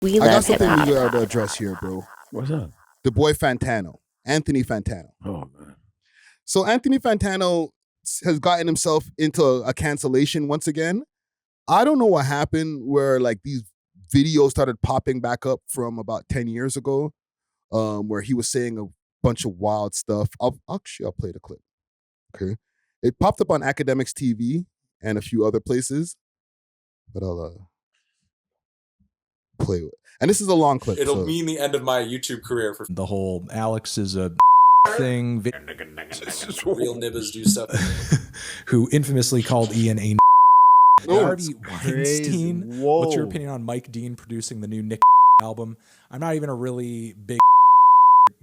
We I got love something hip-hop. we got to address here, bro. What's up? The boy Fantano, Anthony Fantano. Oh, man. So Anthony Fantano has gotten himself into a cancellation once again. I don't know what happened where like these videos started popping back up from about 10 years ago, where he was saying a bunch of wild stuff. I'll play the clip. Okay. It popped up on Academics TV and a few other places, but I'll play it. And this is a long clip. It'll mean the end of my YouTube career for the whole Alex is a thing. real nibbas do stuff. Who infamously called Ian a Harvey Weinstein. What's your opinion on Mike Dean producing the new Nick album? I'm not even a really big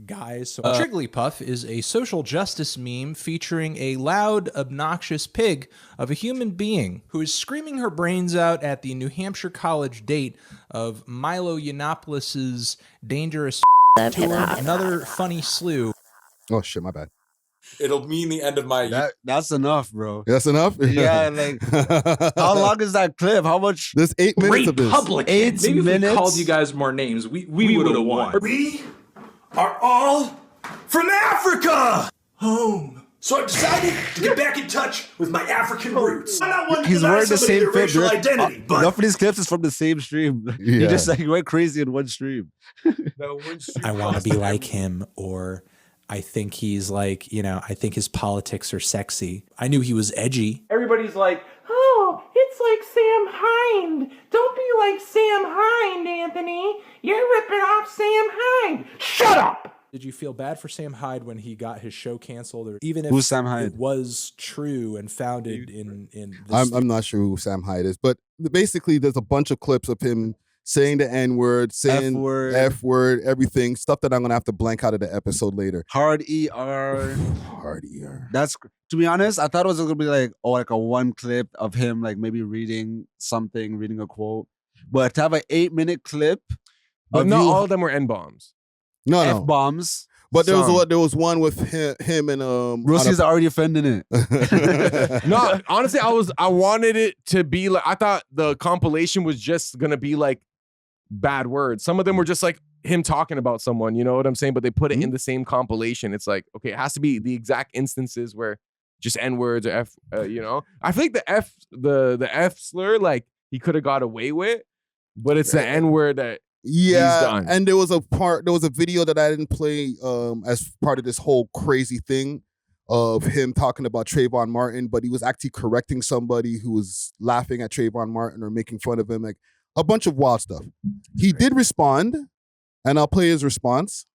guy. So Jigglypuff is a social justice meme featuring a loud, obnoxious pig of a human being who is screaming her brains out at the New Hampshire college date of Milo Yiannopoulos' dangerous tour. Another funny slew. Oh shit, my bad. It'll mean the end of my... That's enough, bro. That's enough? Yeah, like, how long is that clip? How much? There's 8 minutes of this. 8 Maybe minutes? if we called you guys more names, we would have won. We are all from Africa! Home. So I decided to get back in touch with my African roots. I'm not one to He's deny wearing the somebody same their racial fit. identity, but... Enough of these clips is from the same stream. He Yeah. just like went crazy in one stream. I want to be like him, or I think he's like, you know, I think his politics are sexy. I knew he was edgy. Everybody's like, oh, it's like Sam Hind. Don't be like Sam Hind, Anthony. You're ripping off Sam Hind. Shut up! Did you feel bad for Sam Hyde when he got his show canceled? Or even if Who's Sam Hyde? it was true and founded in this I'm not sure who Sam Hyde is, but basically there's a bunch of clips of him saying the N-word, saying F-word. F-word, everything, stuff that I'm going to have to blank out of the episode later. Hard ER. Hard ER. That's, to be honest, I thought it was going to be like, like a one clip of him, like maybe reading something, reading a quote. But to have an 8-minute clip. But not all of them were N-bombs. No. F-bombs. But there was one with him and Rosie's already offending it. No, honestly, I wanted it to be like, I thought the compilation was just gonna be like bad words. Some of them were just like him talking about someone, you know what I'm saying? But they put it in the same compilation. It's like, okay, it has to be the exact instances where just N-words or F, you know? I feel like the F slur, like he could have got away with, but it's the N-word that he's done. And there was a video that I didn't play as part of this whole crazy thing of him talking about Trayvon Martin, but he was actually correcting somebody who was laughing at Trayvon Martin or making fun of him, like a bunch of wild stuff. He did respond, and I'll play his response.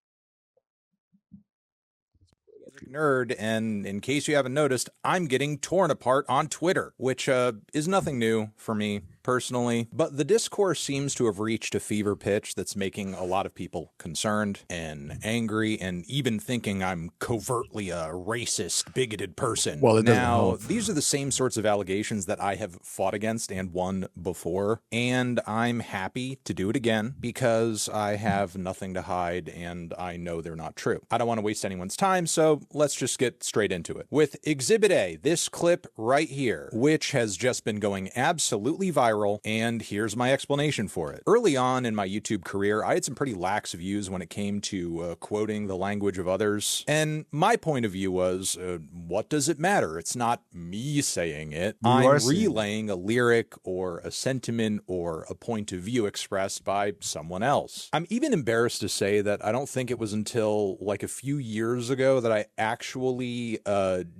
Nerd, and in case you haven't noticed, I'm getting torn apart on Twitter, which is nothing new for me personally, but the discourse seems to have reached a fever pitch that's making a lot of people concerned and angry and even thinking I'm covertly a racist, bigoted person. Well, it doesn't now, help. these are the same sorts of allegations that I have fought against and won before, and I'm happy to do it again because I have nothing to hide and I know they're not true. I don't want to waste anyone's time, so let's just get straight into it. With Exhibit A, this clip right here, which has just been going absolutely viral, and here's my explanation for it. Early on in my YouTube career, I had some pretty lax views when it came to quoting the language of others, and my point of view was, what does it matter? It's not me saying it. I'm relaying a lyric or a sentiment or a point of view expressed by someone else. I'm even embarrassed to say that I don't think it was until like a few years ago that I actually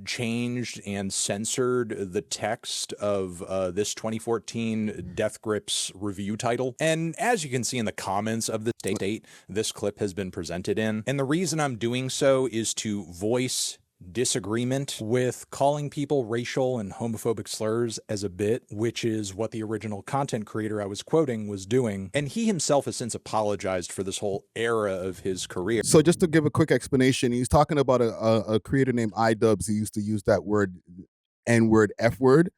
changed and censored the text of this 2014 Death Grips review title. And as you can see in the comments of the state this clip has been presented in, and the reason I'm doing so is to voice disagreement with calling people racial and homophobic slurs as a bit, which is what the original content creator I was quoting was doing. And he himself has since apologized for this whole era of his career. So just to give a quick explanation, he's talking about a creator named I.W.O.L. He used to use that word, N-word, F-word,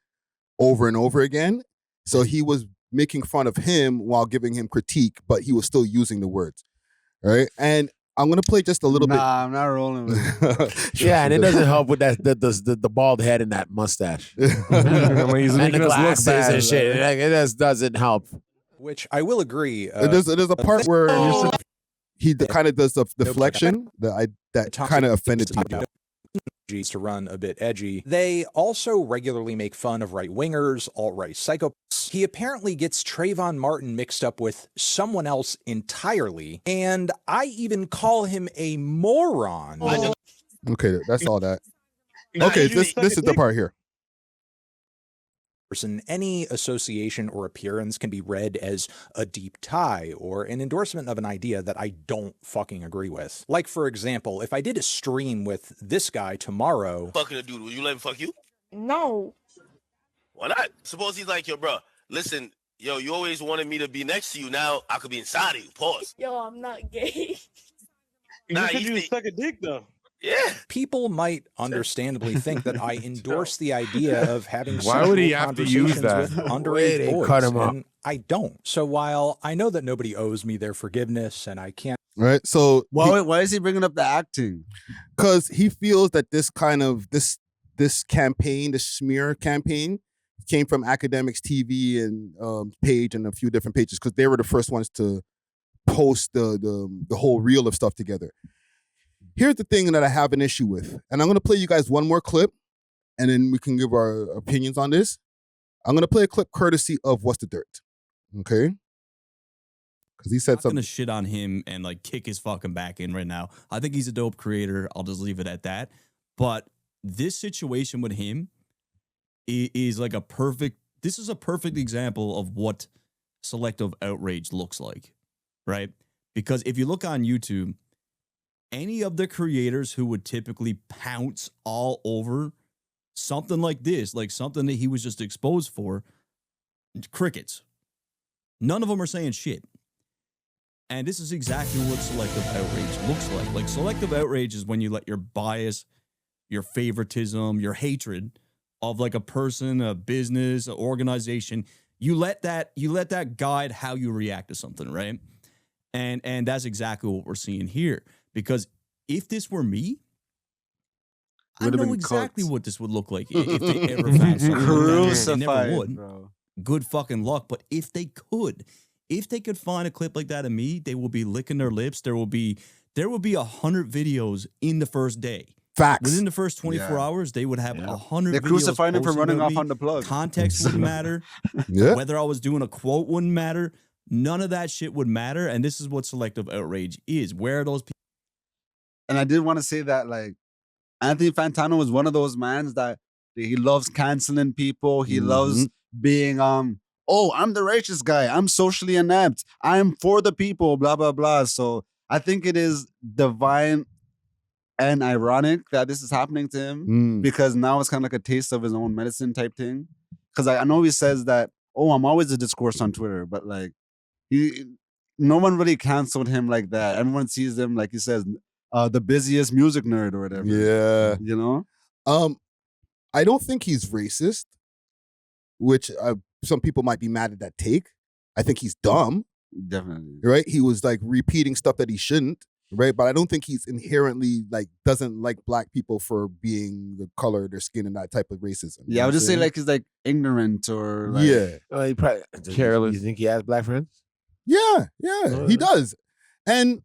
over and over again. So he was making fun of him while giving him critique, but he was still using the words, right? And I'm gonna play just a little bit. Nah, I'm not rolling with it. Yeah, and it doesn't help with that the bald head and that mustache. He's And making the us look glasses bad and shit. Like, it just doesn't help. Which I will agree. There's a part where he kind of does the deflection that kind of offended people. To run a bit edgy. They also regularly make fun of right-wingers, alt-right psychopaths. He apparently gets Trayvon Martin mixed up with someone else entirely, and I even call him a moron. Okay, that's all that. Okay, this is the part here. Any association or appearance can be read as a deep tie or an endorsement of an idea that I don't fucking agree with. Like, for example, if I did a stream with this guy tomorrow... Fucking a dude, will you let him fuck you? No. Why not? Suppose he's like, yo, bro, listen, yo, you always wanted me to be next to you. Now I could be inside of you. Pause. Yo, I'm not gay. Nah, you said suck a dick, though. Yeah. People might understandably think that I endorse the idea of having Why would he have to use conversations that? with underage boys, and I don't. So while I know that nobody owes me their forgiveness and I can't... Right, so... Why is he bringing up the acting? Because he feels that this kind of, this campaign, this smear campaign, came from Academics TV and page and a few different pages, because they were the first ones to post the whole reel of stuff together. Here's the thing that I have an issue with, and I'm going to play you guys one more clip, and then we can give our opinions on this. I'm going to play a clip courtesy of What's the Dirt, okay? Because he said something. I'm going to shit on him and like kick his fucking back in right now. I think he's a dope creator. I'll just leave it at that. But this situation with him is like this is a perfect example of what selective outrage looks like, right? Because if you look on YouTube, any of the creators who would typically pounce all over something like this, like something that he was just exposed for, crickets. None of them are saying shit. And this is exactly what selective outrage looks like. Like, selective outrage is when you let your bias, your favoritism, your hatred of like a person, a business, an organization, you let that guide how you react to something, right? And that's exactly what we're seeing here. Because if this were me, I know exactly what this would look like if they ever found something. They never would. Bro. Good fucking luck. But if they could find a clip like that of me, they will be licking their lips. There will be 100 videos in the first day. Facts. Within the first 24 hours, they would have 100 videos. They're crucifying him for running off me. on the plug. Context wouldn't matter. Whether I was doing a quote wouldn't matter. None of that shit would matter. And this is what selective outrage is. Where are those people? And I did want to say that, like, Anthony Fantano is one of those mans that he loves canceling people. He loves being, I'm the racist guy. I'm socially inept. I'm for the people, blah, blah, blah. So I think it is divine and ironic that this is happening to him because now it's kind of like a taste of his own medicine type thing. Because I know he says that, I'm always a discourse on Twitter, but like, no one really canceled him like that. Everyone sees him, like he says, the busiest music nerd or whatever. Yeah. You know? I don't think he's racist, which some people might be mad at that take. I think he's dumb. Definitely. Right? He was like repeating stuff that he shouldn't, right? But I don't think he's inherently like doesn't like black people for being the color of their skin and that type of racism. Yeah, I would just say like he's like ignorant or like he probably careless. You think he has black friends? Yeah, he does. And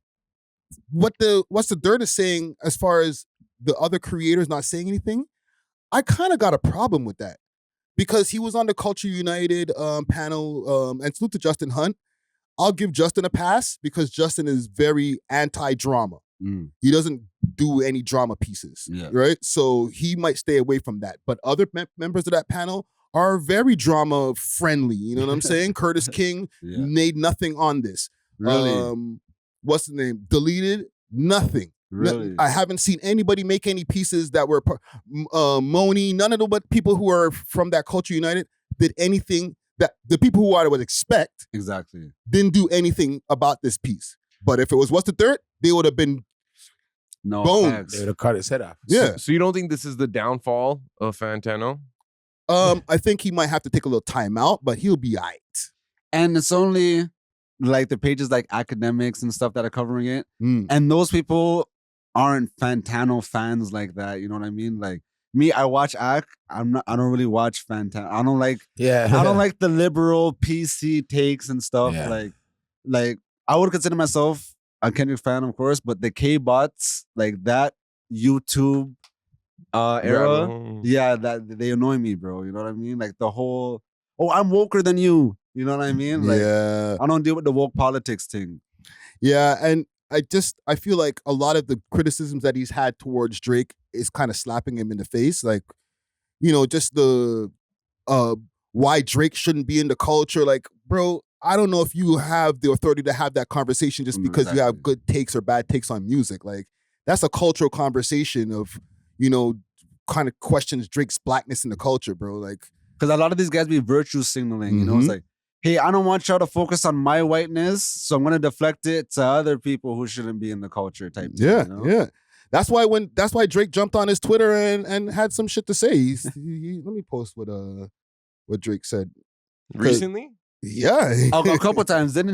what's the dirt is saying as far as the other creators not saying anything, I kind of got a problem with that because he was on the Culture United panel and salute to Justin Hunt. I'll give Justin a pass because Justin is very anti-drama. He doesn't do any drama pieces, right? So he might stay away from that. But other members of that panel are very drama friendly. You know what I'm saying? Curtis King made nothing on this. Really? What's the name? Deleted nothing. Really? I haven't seen anybody make any pieces that were Moni. None of the people who are from that Culture United did anything that the people who I would expect didn't do anything about this piece. But if it was What's the Dirt, they would have been bones. They would have cut his head off. Yeah. So you don't think this is the downfall of Fantano? I think he might have to take a little time out, but he'll be all right. And it's only like the pages like Academics and stuff that are covering it. And those people aren't Fantano fans like that. You know what I mean? Like me, I watch Act. I don't really watch Fantano. I don't like. Yeah. I don't like the liberal PC takes and stuff. Yeah. Like I would consider myself a Kendrick fan, of course, but the K-bots, like that YouTube era, yeah, that they annoy me, bro. You know what I mean? Like the whole, oh, I'm woker than you. You know what I mean? Like, Yeah. I don't deal with the woke politics thing. Yeah, and I feel like a lot of the criticisms that he's had towards Drake is kind of slapping him in the face. Like, you know, just the why Drake shouldn't be in the culture. Like, bro, I don't know if you have the authority to have that conversation just because you have good takes or bad takes on music. Like, that's a cultural conversation of, you know, kind of questions Drake's blackness in the culture, bro. Like, because a lot of these guys be virtue signaling. You know, it's like, hey, I don't want y'all to focus on my whiteness, so I'm gonna deflect it to other people who shouldn't be in the culture type thing. Yeah, you know? yeah. That's why Drake jumped on his Twitter and had some shit to say. Let me post what Drake said recently. Yeah, a couple times. Didn't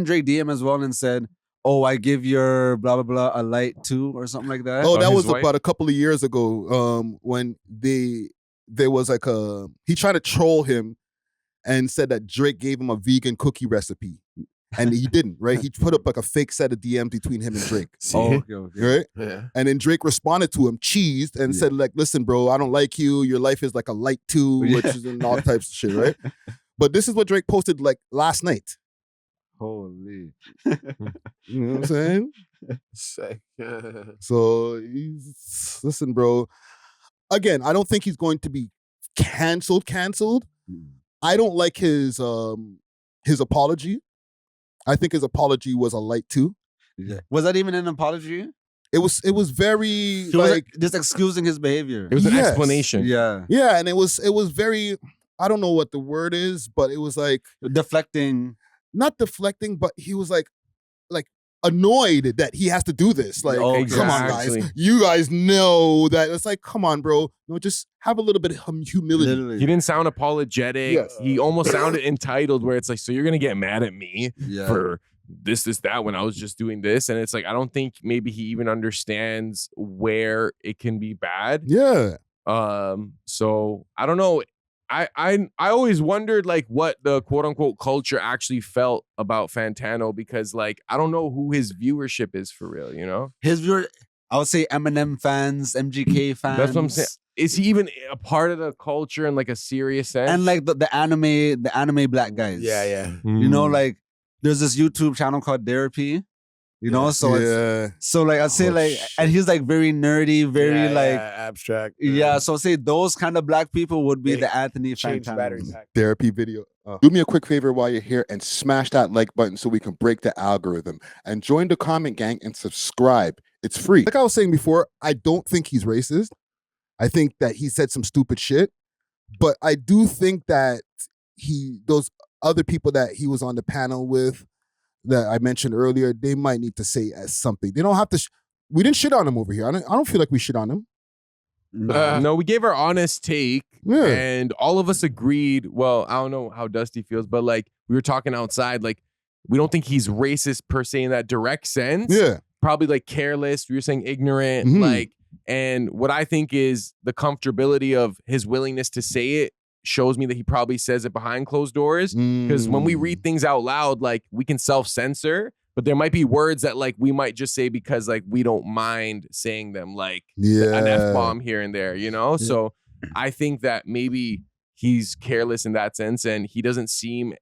Drake DM as well and said, "Oh, I give your blah blah blah a light too" or something like that? Oh, that was about a couple of years ago. When there was like he tried to troll him and said that Drake gave him a vegan cookie recipe. And he didn't, right? He put up like a fake set of DMs between him and Drake. Okay. Right? Yeah. And then Drake responded to him, cheesed, and said, like, listen, bro, I don't like you. Your life is like a light too, which is in all types of shit, right? But this is what Drake posted like last night. Holy. You know what I'm saying? So, listen, bro. Again, I don't think he's going to be canceled. I don't like his apology. I think his apology was a light too. Yeah. Was that even an apology? It was very like just excusing his behavior. It was an explanation. Yeah. Yeah, and it was very, I don't know what the word is, but it was like deflecting. Not deflecting, but he was like annoyed that he has to do this. Like, come on, guys. You guys know that. It's like, come on, bro. No, just have a little bit of humility. Literally. He didn't sound apologetic. Yes. He almost sounded entitled, where it's like, so you're gonna get mad at me for this, that, when I was just doing this. And it's like, I don't think maybe he even understands where it can be bad. Yeah. So I don't know. I always wondered like what the quote unquote culture actually felt about Fantano, because like I don't know who his viewership is for real, you know? His viewer, I would say Eminem fans, MGK fans. That's what I'm saying. Is he even a part of the culture in like a serious sense? And like the anime black guys. Yeah. You know, like there's this YouTube channel called Therapy. You know, so like I'd say and he's like very nerdy, very abstract. Yeah, so I'd say those kind of black people would be the Anthony Fantano. Therapy video. Do me a quick favor while you're here and smash that like button so we can break the algorithm. And join the comment gang and subscribe. It's free. Like I was saying before, I don't think he's racist. I think that he said some stupid shit. But I do think that those other people that he was on the panel with, that I mentioned earlier, they might need to say something. They don't have to. We didn't shit on him over here. I don't feel like we shit on him. No, we gave our honest take, and all of us agreed. Well, I don't know how Dusty feels, but like we were talking outside, like we don't think he's racist per se in that direct sense. Yeah, probably like careless. We were saying ignorant, like. And what I think is the comfortability of his willingness to say it shows me that he probably says it behind closed doors, because when we read things out loud, like we can self-censor, but there might be words that like we might just say because like we don't mind saying them, like an F-bomb here and there, you know? So I think that maybe he's careless in that sense, and he doesn't seem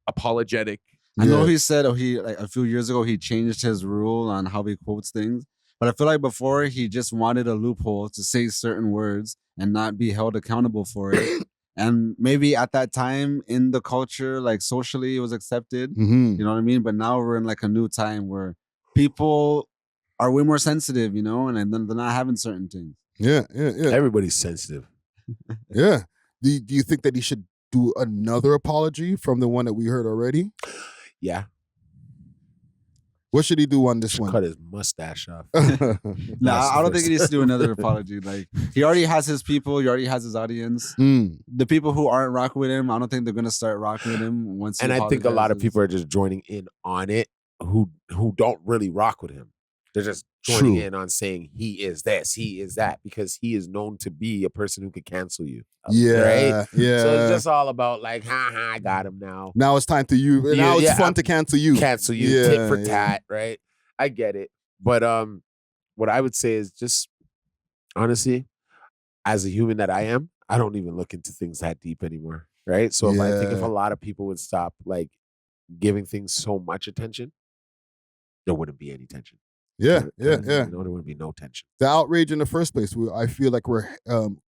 apologetic. I know he said like a few years ago he changed his rule on how he quotes things, but I feel like before he just wanted a loophole to say certain words and not be held accountable for it. And maybe at that time in the culture, like socially, it was accepted. You know what I mean? But now we're in like a new time where people are way more sensitive, you know, and then they're not having certain things. Yeah. Everybody's sensitive. Yeah. Do you think that he should do another apology from the one that we heard already? Yeah. What should he do on this one? Cut his mustache off. I don't think he needs to do another apology. Like he already has his people, he already has his audience. The people who aren't rocking with him, I don't think they're gonna start rocking with him once. And I think a lot of people are just joining in on it who don't really rock with him. They're just joining True. in on saying he is this, he is that, because he is known to be a person who could cancel you. Yeah, Right? yeah. So it's just all about like, I got him now. Now it's time to you. Now it's fun to cancel you. Cancel you, Yeah, tit for yeah. tat, right? I get it. But what I would say is just honestly, as a human that I am, I don't even look into things that deep anymore. Right. So I think if a lot of people would stop like giving things so much attention, there wouldn't be any tension. Yeah. There wouldn't be no tension. The outrage in the first place. I feel like we're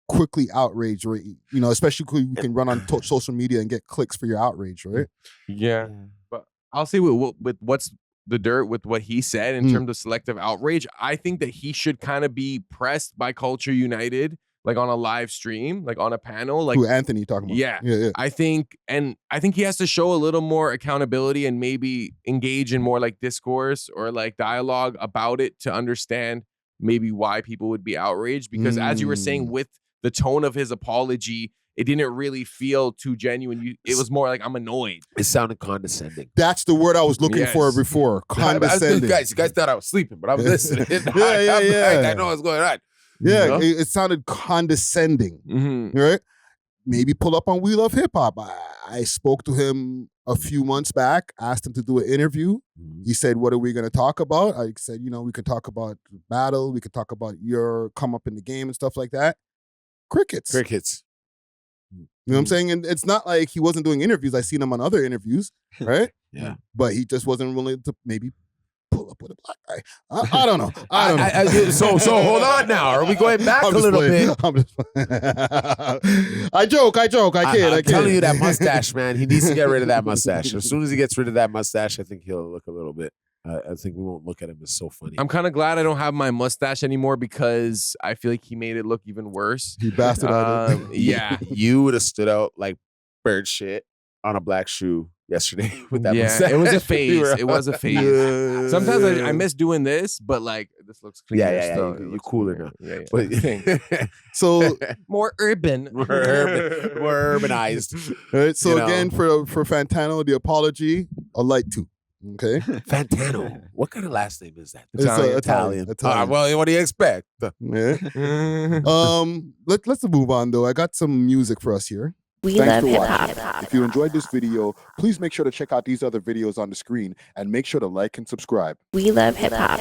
quickly outraged, right? Especially because we can run on social media and get clicks for your outrage, right? Yeah. But I'll say with what's the dirt with what he said in terms of selective outrage, I think that he should kind of be pressed by Culture United, like on a live stream, like on a panel. Like who Anthony talking about? Yeah. I think he has to show a little more accountability and maybe engage in more like discourse or like dialogue about it to understand maybe why people would be outraged. Because as you were saying, with the tone of his apology, it didn't really feel too genuine. It was more like, I'm annoyed. It sounded condescending. That's the word I was looking for before. Condescending. You guys thought I was sleeping, but I'm listening. I know what's going on. Yeah, it sounded condescending, right? Maybe pull up on We Love Hip Hop. I spoke to him a few months back, asked him to do an interview. He said, what are we going to talk about? I said, we could talk about the battle. We could talk about your come up in the game and stuff like that. Crickets. You know what I'm saying? And it's not like he wasn't doing interviews. I seen him on other interviews, right? Yeah. But he just wasn't willing to maybe pull up with a black guy. I don't know. I don't know. So hold on now. Are we going back a little bit? I joke. I kid. I'm telling you, that mustache, man. He needs to get rid of that mustache. As soon as he gets rid of that mustache, I think he'll look a little bit. I think we won't look at him as so funny. I'm kind of glad I don't have my mustache anymore because I feel like he made it look even worse. He bastardized it. Yeah. You would have stood out like bird shit on a black shoe yesterday with that mustache. It was a phase. It was a phase. Sometimes I miss doing this, but like this looks cleaner. Yeah. Still. You're cooler now. Yeah. But, so more urban. More urbanized. All right. So again, for Fantano, the apology, a light 2. Okay. Fantano. What kind of last name is that? Italian. Well, what do you expect? Yeah. Let's move on though. I got some music for us here. Thanks for watching. If you enjoyed this video, please make sure to check out these other videos on the screen and make sure to like and subscribe. We love hip hop.